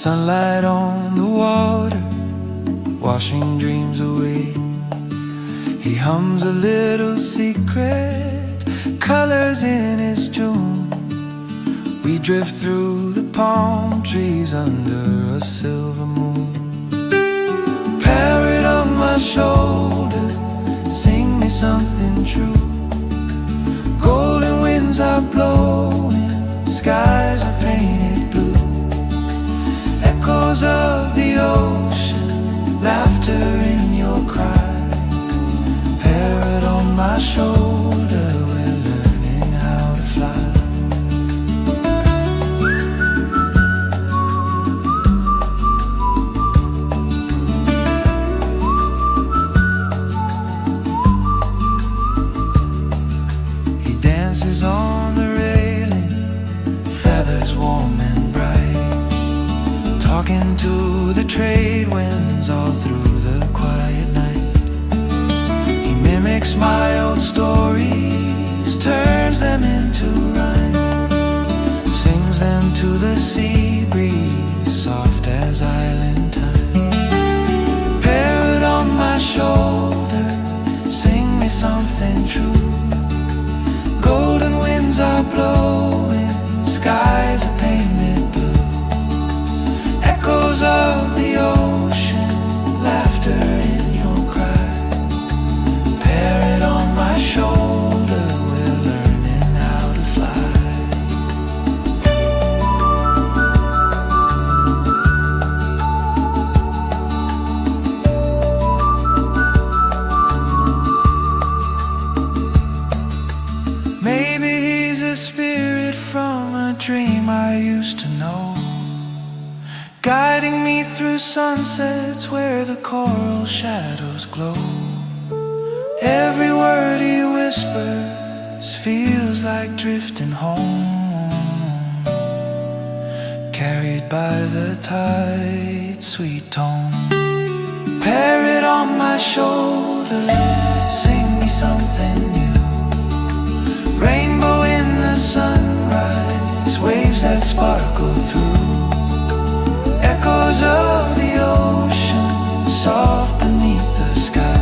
Sunlight on the water, washing dreams away. He hums a little secret, colors in his June. We drift through the palm trees under a silver moon. Parrot on my shoulder, sing me something true. Golden winds are blowing, skies are painted blue. Echoes of the ocean, laughter in your cry. Parrot on my shoulder, we're learning how to fly. He dances on the railing, feathers warm and bright, talking to the trade winds all through the quiet night. He mimics my old stories, turns them into rhyme, sings them to the sea breeze, soft as island time. Parrot on my shoulder, sing me something true. Golden winds are blowing, skies are painted blue. Echoes of the ocean, laughter in your cry. Parrot on my shoulder, we're learning how to fly. Maybe he's a spirit from a dream I used to know, guiding me through sunsets where the coral shadows glow. Every word he whispers feels like drifting home, carried by the tide's sweet tone. Parrot on my shoulder, sing me something new. Rainbow in the sunrise, waves that sparkle through. Echoes of the ocean, soft beneath the sky.